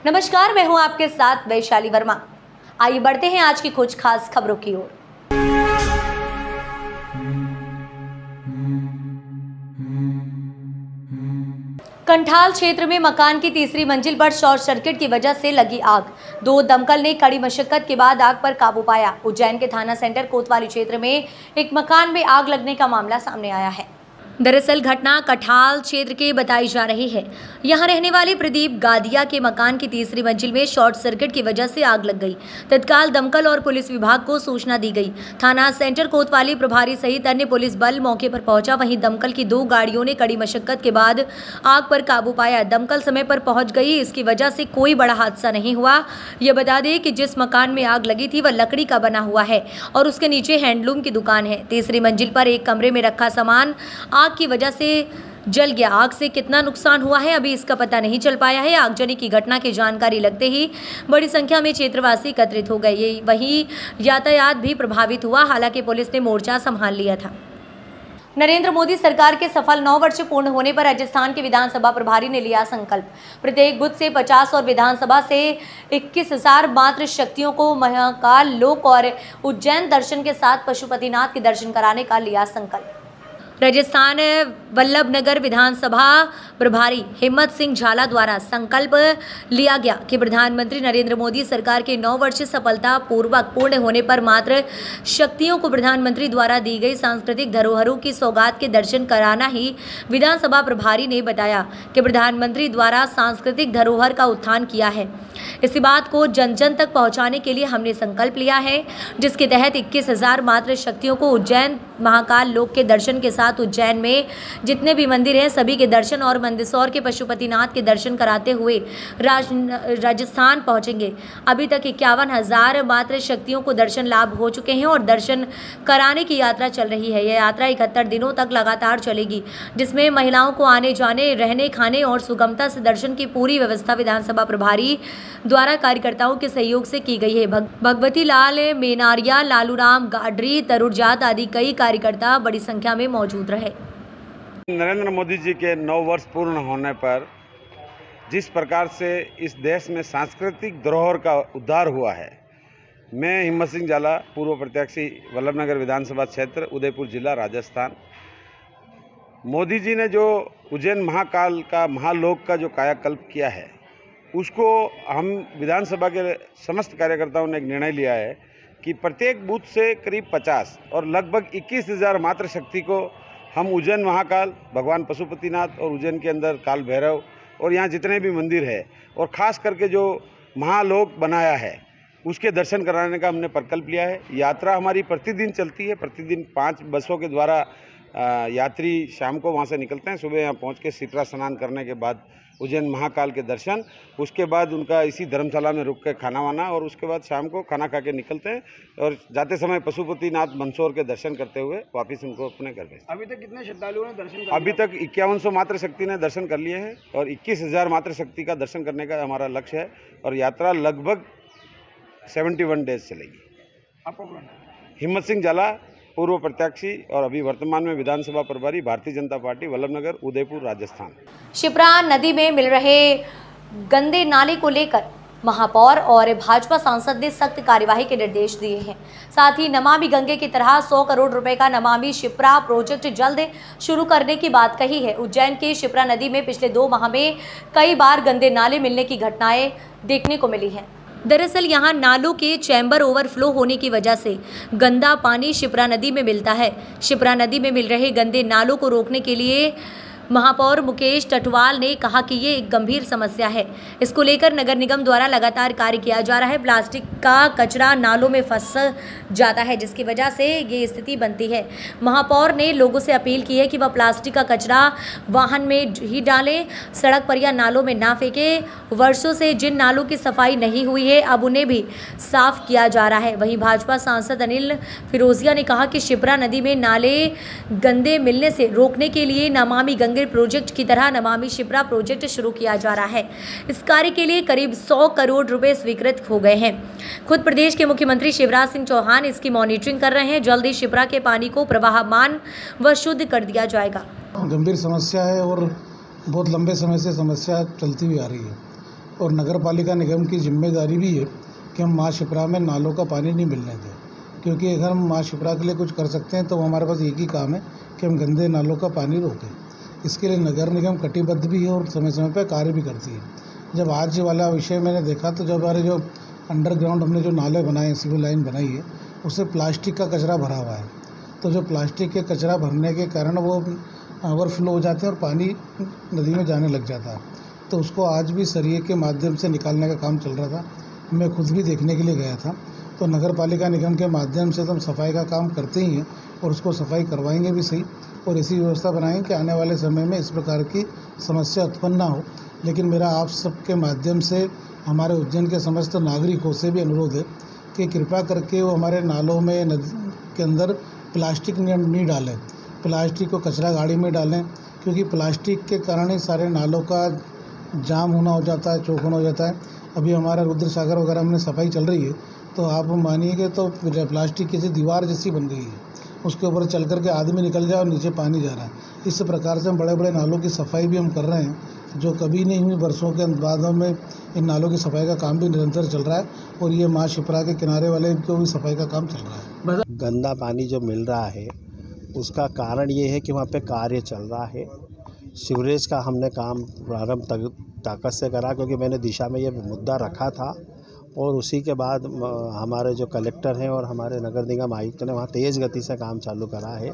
नमस्कार, मैं हूं आपके साथ वैशाली वर्मा। आइए बढ़ते हैं आज की कुछ खास खबरों की ओर। कंठाल क्षेत्र में मकान की तीसरी मंजिल पर शॉर्ट सर्किट की वजह से लगी आग। 2 दमकल ने कड़ी मशक्कत के बाद आग पर काबू पाया। उज्जैन के थाना सेंटर कोतवाली क्षेत्र में एक मकान में आग लगने का मामला सामने आया है। दरअसल घटना कठाल क्षेत्र की बताई जा रही है। यहां रहने वाले प्रदीप गादिया के मकान की तीसरी मंजिल में शॉर्ट सर्किट की वजह से आग लग गई। तत्काल दमकल और पुलिस विभाग को सूचना दी गई। थाना सेंटर कोतवाली प्रभारी सहित अन्य पुलिस बल मौके पर पहुंचा। वहीं दमकल की 2 गाड़ियों ने कड़ी मशक्कत के बाद आग पर काबू पाया। दमकल समय पर पहुंच गई। इसकी वजह से कोई बड़ा हादसा नहीं हुआ। ये बता दें कि जिस मकान में आग लगी थी वह लकड़ी का बना हुआ है और उसके नीचे हैंडलूम की दुकान है। तीसरी मंजिल पर एक कमरे में रखा सामान आग की वजह से जल गया। आग से कितना नुकसान हुआ है अभी इसका पता नहीं चल पाया है। आगजनी की घटना की जानकारी लगते ही बड़ी संख्या में क्षेत्रवासी एकत्रित हो गए। वहीं यातायात भी प्रभावित हुआ। हालांकि पुलिस ने मोर्चा संभाल लिया था। नरेंद्र मोदी सरकार के सफल 9 वर्ष पूर्ण होने पर राजस्थान के विधानसभा प्रभारी ने लिया संकल्प। प्रत्येक बूथ से 50 और विधानसभा से 21,000 मात्र शक्तियों को महाकाल लोक और उज्जैन दर्शन के साथ पशुपतिनाथ के दर्शन कराने का लिया संकल्प। राजस्थान वल्लभनगर विधानसभा प्रभारी हिम्मत सिंह झाला द्वारा संकल्प लिया गया कि प्रधानमंत्री नरेंद्र मोदी सरकार के 9 वर्ष सफलतापूर्वक पूर्ण होने पर मात्र शक्तियों को प्रधानमंत्री द्वारा दी गई सांस्कृतिक धरोहरों की सौगात के दर्शन कराना ही। विधानसभा प्रभारी ने बताया कि प्रधानमंत्री द्वारा सांस्कृतिक धरोहर का उत्थान किया है। इसी बात को जन जन तक पहुंचाने के लिए हमने संकल्प लिया है, जिसके तहत 21,000 मात्र शक्तियों को उज्जैन महाकाल लोक के दर्शन के साथ उज्जैन में जितने भी मंदिर हैं सभी के दर्शन और मंदसौर के पशुपतिनाथ के दर्शन कराते हुए राजस्थान पहुंचेंगे। अभी तक 51,000 मात्र शक्तियों को दर्शन लाभ हो चुके हैं और दर्शन कराने की यात्रा चल रही है। यह यात्रा 71 दिनों तक लगातार चलेगी, जिसमें महिलाओं को आने जाने, रहने, खाने और सुगमता से दर्शन की पूरी व्यवस्था विधानसभा प्रभारी द्वारा कार्यकर्ताओं के सहयोग से की गई है। भगवती लाल मेनारिया, लालूराम गाडरी, तरुणजात आदि कई कार्यकर्ता बड़ी संख्या में मौजूद रहे। नरेंद्र मोदी जी के 9 वर्ष पूर्ण होने पर जिस प्रकार से इस देश में सांस्कृतिक धरोहर का उद्धार हुआ है, मैं हिम्मत सिंह झाला, पूर्व प्रत्याशी, वल्लभनगर विधानसभा क्षेत्र, उदयपुर जिला, राजस्थान। मोदी जी ने जो उज्जैन महाकाल का, महालोक का जो कायाकल्प किया है, उसको हम विधानसभा के समस्त कार्यकर्ताओं ने एक निर्णय लिया है कि प्रत्येक बूथ से करीब 50 और लगभग 21,000 मात्र शक्ति को हम उज्जैन महाकाल, भगवान पशुपतिनाथ और उज्जैन के अंदर काल भैरव और यहाँ जितने भी मंदिर है और ख़ास करके जो महालोक बनाया है उसके दर्शन कराने का हमने प्रकल्प लिया है। यात्रा हमारी प्रतिदिन चलती है। प्रतिदिन 5 बसों के द्वारा यात्री शाम को वहाँ से निकलते हैं। सुबह यहाँ पहुँच के शीतला स्नान करने के बाद उज्जैन महाकाल के दर्शन, उसके बाद उनका इसी धर्मशाला में रुक के खाना वाना और उसके बाद शाम को खाना खा के निकलते हैं और जाते समय पशुपतिनाथ मंदसौर के दर्शन करते हुए वापस उनको अपने घर भेजते हैं। अभी तक कितने श्रद्धालुओं ने दर्शन कर अभी तक 5100 मात्र शक्ति ने दर्शन कर लिए हैं और 21,000 मात्र शक्ति का दर्शन करने का हमारा लक्ष्य है और यात्रा लगभग 71 डेज चलेगी। आपको हिम्मत सिंह झाला, पूर्व प्रत्याशी और अभी वर्तमान में विधानसभा प्रभारी, भारतीय जनता पार्टी, वल्लभनगर, उदयपुर, राजस्थान। शिप्रा नदी में मिल रहे गंदे नाले को लेकर महापौर और भाजपा सांसद ने सख्त कार्यवाही के निर्देश दिए हैं। साथ ही नमामि गंगे की तरह 100 करोड़ रुपए का नमामि शिप्रा प्रोजेक्ट जल्द शुरू करने की बात कही है। उज्जैन के शिप्रा नदी में पिछले 2 माह में कई बार गंदे नाले मिलने की घटनाएं देखने को मिली हैं। दरअसल यहां नालों के चैम्बर ओवरफ्लो होने की वजह से गंदा पानी शिप्रा नदी में मिलता है। शिप्रा नदी में मिल रहे गंदे नालों को रोकने के लिए महापौर मुकेश टटवाल ने कहा कि ये एक गंभीर समस्या है। इसको लेकर नगर निगम द्वारा लगातार कार्य किया जा रहा है। प्लास्टिक का कचरा नालों में फंस जाता है, जिसकी वजह से ये स्थिति बनती है। महापौर ने लोगों से अपील की है कि वह प्लास्टिक का कचरा वाहन में ही डालें, सड़क पर या नालों में ना फेंकें। वर्षों से जिन नालों की सफाई नहीं हुई है, अब उन्हें भी साफ किया जा रहा है। वहीं भाजपा सांसद अनिल फिरोजिया ने कहा कि शिप्रा नदी में नाले गंदे मिलने से रोकने के लिए नमामि गंगे प्रोजेक्ट की तरह नमामि शिप्रा प्रोजेक्ट शुरू किया जा रहा है। इस कार्य के लिए करीब 100 करोड़ रुपए स्वीकृत हो गए हैं। खुद प्रदेश के मुख्यमंत्री शिवराज सिंह चौहान इसकी मॉनिटरिंग कर रहे हैं। जल्द ही शिप्रा के पानी को प्रवाहमान व शुद्ध कर दिया जाएगा। गंभीर समस्या है और बहुत लंबे समय से समस्या चलती हुई आ रही है। और नगर पालिका निगम की जिम्मेदारी भी है कि हम माँ शिप्रा में नालों का पानी नहीं मिलने दें, क्योंकि अगर हम माँ शिप्रा के लिए कुछ कर सकते हैं तो हमारे पास एक ही काम है कि हम गंदे नालों का पानी रोकें। इसके लिए नगर निगम कटिबद्ध भी है और समय समय पर कार्य भी करती है। जब आज वाला विषय मैंने देखा तो जब हमारे जो अंडरग्राउंड हमने जो नाले बनाए हैं, सिविल लाइन बनाई है, उससे प्लास्टिक का कचरा भरा हुआ है। तो जो प्लास्टिक के कचरा भरने के कारण वो ओवरफ्लो हो जाते हैं और पानी नदी में जाने लग जाता है। तो उसको आज भी सरिये के माध्यम से निकालने का काम चल रहा था। मैं खुद भी देखने के लिए गया था। तो नगर पालिका निगम के माध्यम से तो हम सफाई का काम करते ही हैं और उसको सफाई करवाएंगे भी सही, और ऐसी व्यवस्था बनाएंगे कि आने वाले समय में इस प्रकार की समस्या उत्पन्न ना हो। लेकिन मेरा आप सबके माध्यम से हमारे उज्जैन के समस्त नागरिकों से भी अनुरोध है कि कृपया करके वो हमारे नालों में नदी के अंदर प्लास्टिक नहीं डालें, प्लास्टिक को कचरा गाड़ी में डालें, क्योंकि प्लास्टिक के कारण ही सारे नालों का जाम होना हो जाता है, चौक होना हो जाता है। अभी हमारा रुद्र सागर वगैरह में सफाई चल रही है तो आप मानिएगा तो प्लास्टिक की दीवार जैसी बन गई है, उसके ऊपर चल कर के आदमी निकल जाए और नीचे पानी जा रहा है। इस प्रकार से हम बड़े बड़े नालों की सफाई भी हम कर रहे हैं, जो कभी नहीं हुई। वर्षों के बाद में इन नालों की सफाई का काम भी निरंतर चल रहा है और ये माँ शिप्रा के किनारे वाले को भी सफाई का काम चल रहा है। गंदा पानी जो मिल रहा है उसका कारण ये है कि वहाँ पे कार्य चल रहा है। सीवरेज का हमने काम प्रारंभ ताकत से करा, क्योंकि मैंने दिशा में ये मुद्दा रखा था, और उसी के बाद हमारे जो कलेक्टर हैं और हमारे नगर निगम आयुक्त ने वहाँ तेज़ गति से काम चालू करा है।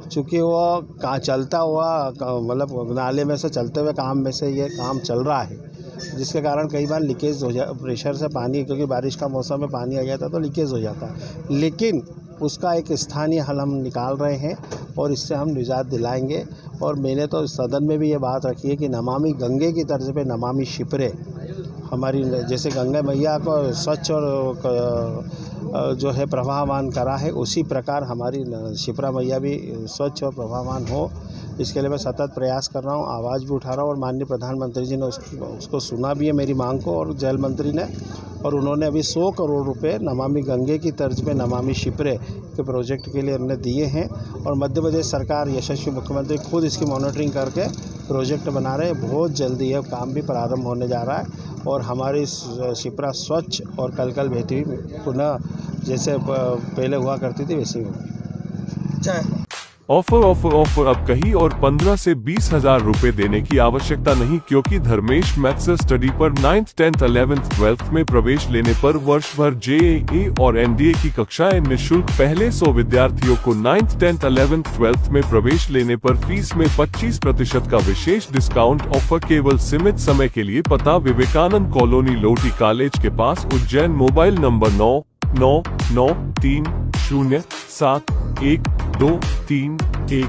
चूँकि वो चलता हुआ मतलब नाले में से चलते हुए काम में से ये काम चल रहा है, जिसके कारण कई बार लीकेज हो प्रेशर से पानी, क्योंकि बारिश का मौसम में पानी आ गया था तो लीकेज हो जाता है। लेकिन उसका एक स्थानीय हल हम निकाल रहे हैं और इससे हम निजात दिलाएंगे। और मैंने तो सदन में भी ये बात रखी है कि नमामि गंगे की तर्ज पे नमामि शिप्रे, हमारी जैसे गंगा मैया को स्वच्छ और जो है प्रवाहमान करा है, उसी प्रकार हमारी शिप्रा मैया भी स्वच्छ और प्रवाहमान हो। इसके लिए मैं सतत प्रयास कर रहा हूँ, आवाज़ भी उठा रहा हूँ, और माननीय प्रधानमंत्री जी ने उसको सुना भी है मेरी मांग को, और जल मंत्री ने, और उन्होंने अभी 100 करोड़ रुपए नमामि गंगे की तर्ज पे नमामि शिप्रे के प्रोजेक्ट के लिए हमने दिए हैं। और मध्य प्रदेश सरकार, यशस्वी मुख्यमंत्री खुद इसकी मॉनिटरिंग करके प्रोजेक्ट बना रहे हैं। बहुत जल्दी है, काम भी प्रारंभ होने जा रहा है और हमारी शिप्रा स्वच्छ और कल बहती हुई पुनः जैसे पहले हुआ करती थी वैसे ही होगी। ऑफर अब कहीं और 15 से 20 हजार रुपए देने की आवश्यकता नहीं, क्योंकि धर्मेश मैथ्स स्टडी पर 9th, 10th, 11th, 12th में प्रवेश लेने पर वर्ष भर JEE और NDA की कक्षाएं निःशुल्क। पहले 100 विद्यार्थियों को 9th, 10th, 11th, 12th में प्रवेश लेने पर फीस में 25% का विशेष डिस्काउंट ऑफर केवल सीमित समय के लिए। पता विवेकानंद कॉलोनी, लोटी कॉलेज के पास, उज्जैन। Mobile number 9993071231।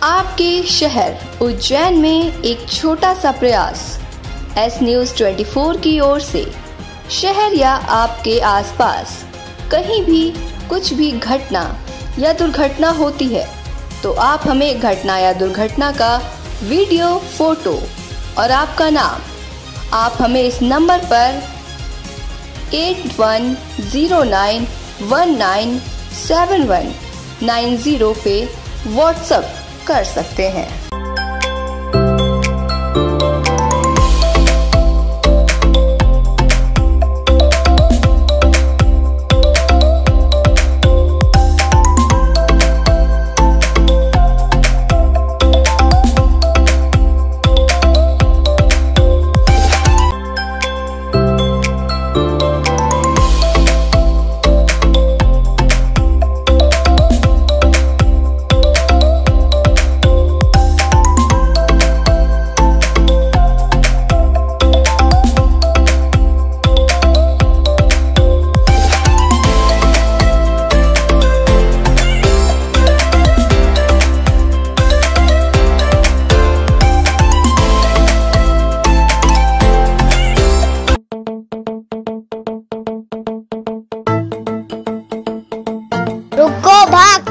आपके शहर उज्जैन में एक छोटा सा प्रयास एस न्यूज़ 24 की ओर से। शहर या आपके आसपास कहीं भी कुछ भी घटना या दुर्घटना होती है तो आप हमें घटना या दुर्घटना का वीडियो, फोटो और आपका नाम आप हमें इस नंबर पर 8109197190 पे व्हाट्सएप कर सकते हैं। रुको भक्त।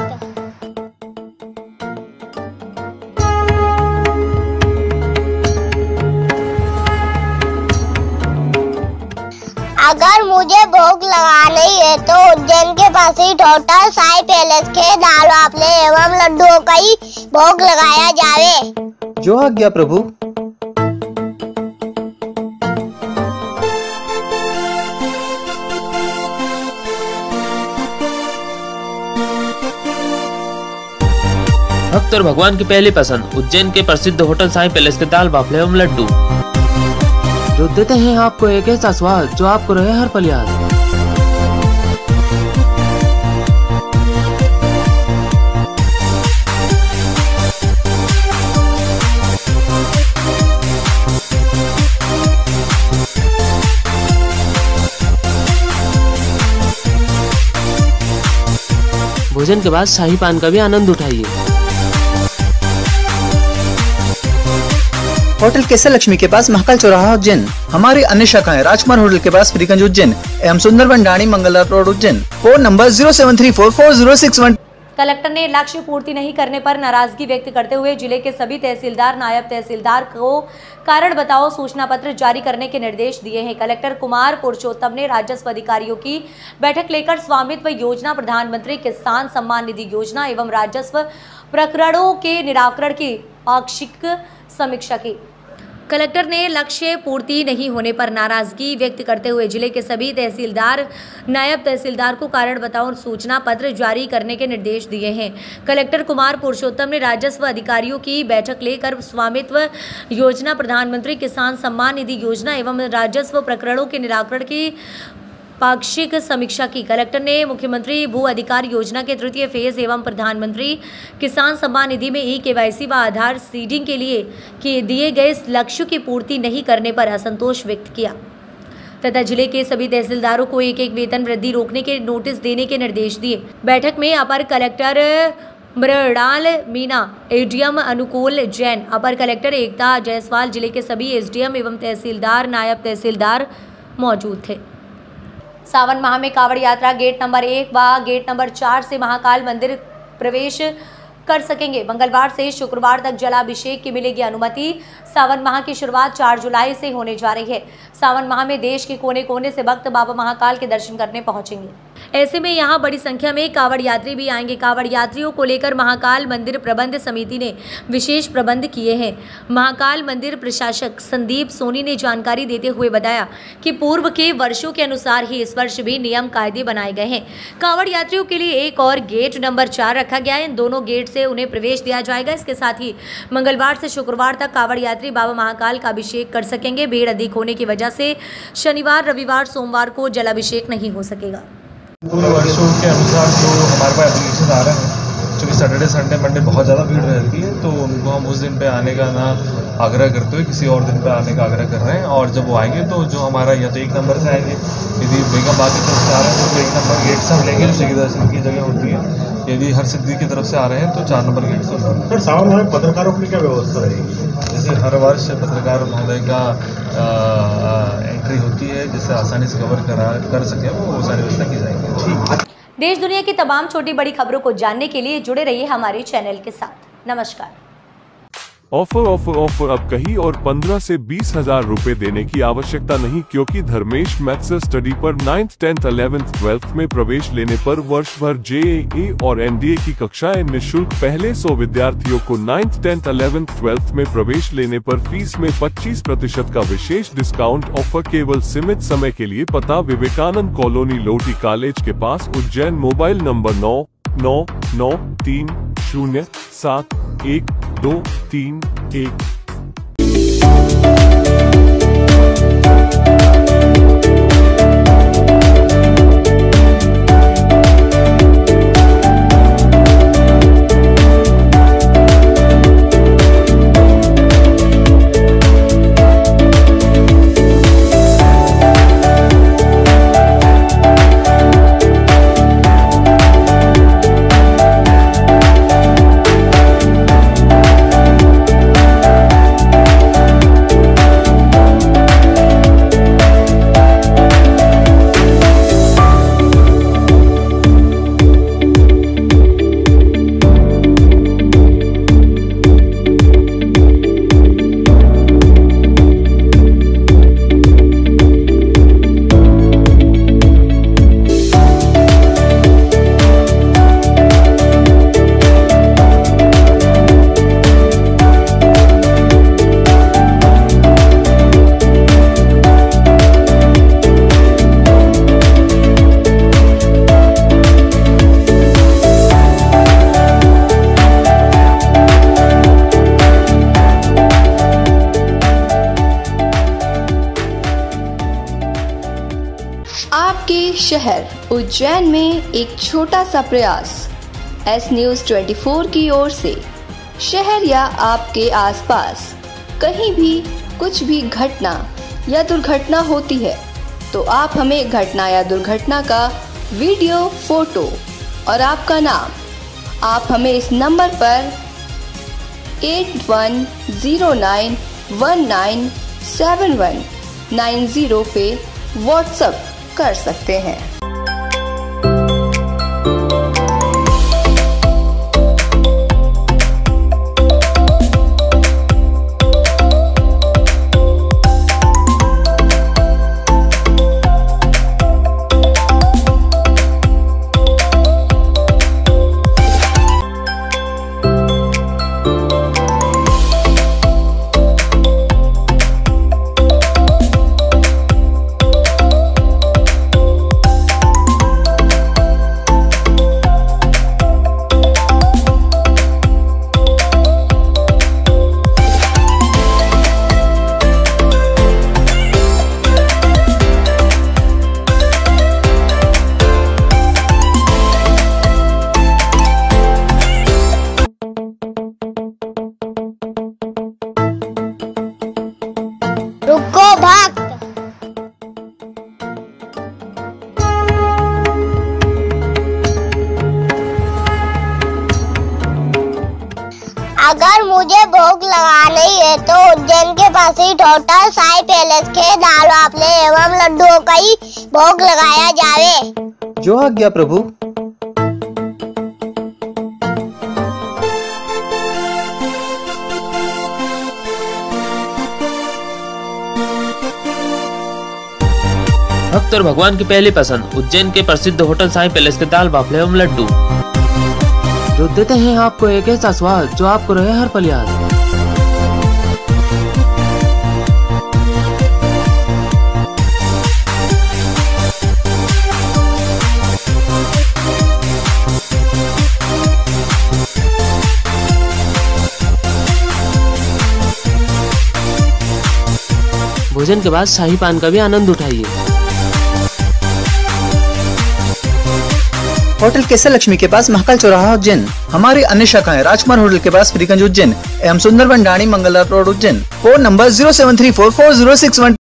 अगर मुझे भोग लगाना ही है तो उज्जैन के पास ही टोटल साई पैलेस के दाल वाफले एवं लड्डुओं का ही भोग लगाया जावे। जो आज्ञा प्रभु। भक्त और भगवान की पहली पसंद उज्जैन के प्रसिद्ध होटल साई पैलेस के दाल बाफले एवं लड्डू, जो देते हैं आपको एक ऐसा स्वाद जो आपको रहे हर पल याद। भोजन के बाद शाही पान का भी आनंद उठाइए। होटल केसर लक्ष्मी के पास महाकाल चौराहा उज्जैन। हमारी अन्य शाखाएं राजकुमार होटल के पास फ्रीगंज उज्जैन एवं Sundarban Dani Mangla road Ujjain. Phone number 07344061। Collector ने लक्ष्य पूर्ति नहीं करने पर नाराजगी व्यक्त करते हुए जिले के सभी तहसीलदार नायब तहसीलदार को कारण बताओ सूचना पत्र जारी करने के निर्देश दिए हैं। कलेक्टर कुमार पुरुषोत्तम ने राजस्व अधिकारियों की बैठक लेकर स्वामित्व योजना, प्रधानमंत्री किसान सम्मान निधि योजना एवं राजस्व प्रकरणों के निराकरण की पाक्षिक समीक्षा की। कलेक्टर ने लक्ष्य पूर्ति नहीं होने पर नाराजगी व्यक्त करते हुए जिले के सभी तहसीलदार नायब तहसीलदार को कारण बताओ सूचना पत्र जारी करने के निर्देश दिए हैं। कलेक्टर कुमार पुरुषोत्तम ने राजस्व अधिकारियों की बैठक लेकर स्वामित्व योजना, प्रधानमंत्री किसान सम्मान निधि योजना एवं राजस्व प्रकरणों के निराकरण की पाक्षिक समीक्षा की। कलेक्टर ने मुख्यमंत्री भू अधिकार योजना के तृतीय फेज एवं प्रधानमंत्री किसान सम्मान निधि में KYC व आधार सीडिंग के लिए दिए गए लक्ष्यों की पूर्ति नहीं करने पर असंतोष व्यक्त किया तथा जिले के सभी तहसीलदारों को एक वेतन वृद्धि रोकने के नोटिस देने के निर्देश दिए। बैठक में अपर कलेक्टर मृणाल मीना, एडीएम अनुकूल जैन, अपर कलेक्टर एकता जायसवाल, जिले के सभी SDM एवं तहसीलदार नायब तहसीलदार मौजूद थे। सावन माह में कावड़ यात्रा गेट नंबर 1 व गेट नंबर 4 से महाकाल मंदिर प्रवेश कर सकेंगे। मंगलवार से शुक्रवार तक जलाभिषेक की मिलेगी अनुमति। सावन माह की शुरुआत 4 जुलाई से होने जा रही है। सावन माह में देश के कोने कोने से भक्त बाबा महाकाल के दर्शन करने पहुंचेंगे। ऐसे में यहां बड़ी संख्या में कावड़ यात्री भी आएंगे। कावड़ यात्रियों को लेकर महाकाल मंदिर प्रबंध समिति ने विशेष प्रबंध किए हैं। महाकाल मंदिर प्रशासक संदीप सोनी ने जानकारी देते हुए बताया कि पूर्व के वर्षों के अनुसार ही इस वर्ष भी नियम कायदे बनाए गए हैं। कावड़ यात्रियों के लिए एक और गेट नंबर 4 रखा गया है। इन दोनों गेट से उन्हें प्रवेश दिया जाएगा। इसके साथ ही मंगलवार से शुक्रवार तक कावड़ यात्री बाबा महाकाल का अभिषेक कर सकेंगे। भीड़ अधिक होने की वजह से शनिवार, रविवार, सोमवार को जलाभिषेक नहीं हो सकेगा। पूर्व वर्षों के अनुसार जो हमारे पास एप्लीकेशन आ रहे हैं, क्योंकि सैटरडे संडे मंडे बहुत ज़्यादा भीड़ रहती है, तो उनको हम उस दिन पे आने का ना आग्रह करते हुए किसी और दिन पे आने का आग्रह कर रहे हैं। और जब वो आएंगे तो जो हमारा या तो 1 नंबर से आएंगे, यदि बेगम बाग की तरफ से आ रहे हैं तो 1 नंबर गेट से हम लेंगे जो सिद्धि दर्शन की जगह होती है। यदि हर सिद्धि की तरफ से आ रहे हैं तो 4 नंबर गेट से। सर, सावन में पत्रकारों की क्या व्यवस्था रहेगी? जैसे हर वर्ष पत्रकार महोदय का एंट्री होती है, जिससे आसानी से कवर कर सके, वो सारी व्यवस्था की जाएगी। देश दुनिया की तमाम छोटी बड़ी खबरों को जानने के लिए जुड़े रहिए हमारे चैनल के साथ। नमस्कार। ऑफर अब कहीं और 15 से 20,000 रुपए देने की आवश्यकता नहीं, क्योंकि धर्मेश मैथ्स स्टडी पर 9th, 10th, 11th, 12th में प्रवेश लेने पर वर्ष भर JEE और NDA की कक्षाएं निःशुल्क। पहले 100 विद्यार्थियों को 9th, 10th, 11th, 12th में प्रवेश लेने पर फीस में 25% का विशेष डिस्काउंट ऑफर केवल सीमित समय के लिए। पता विवेकानंद कॉलोनी, लोटी कॉलेज के पास, उज्जैन। Mobile number 9993071231। आपके शहर उज्जैन में एक छोटा सा प्रयास। एस न्यूज़ 24 की ओर से शहर या आपके आसपास कहीं भी कुछ भी घटना या दुर्घटना होती है तो आप हमें घटना या दुर्घटना का वीडियो, फोटो और आपका नाम आप हमें इस नंबर पर 8109197190 पे व्हाट्सएप कर सकते हैं। रुको भक्त, अगर मुझे भोग लगानी है तो उज्जैन के पास ही होटल साई पैलेस के दाल बाफले एवं लड्डुओं का ही भोग लगाया जावे। जो आज्ञा प्रभु। भक्त और भगवान की पहली पसंद उज्जैन के प्रसिद्ध होटल साई पैलेस के दाल बाफले एवं लड्डू, जो देते हैं आपको एक ऐसा स्वाद जो आपको रहे हर पल याद। भोजन के बाद शाही पान का भी आनंद उठाइए। होटल केसर लक्ष्मी के पास महाकाल चौराहा उज्जैन। हमारी अन्य शाखाएं राजकुमार होटल के पास फ्रीगंज उज्जैन एवं Sundarban Dani Mangla road Ujjain. Phone number 07344061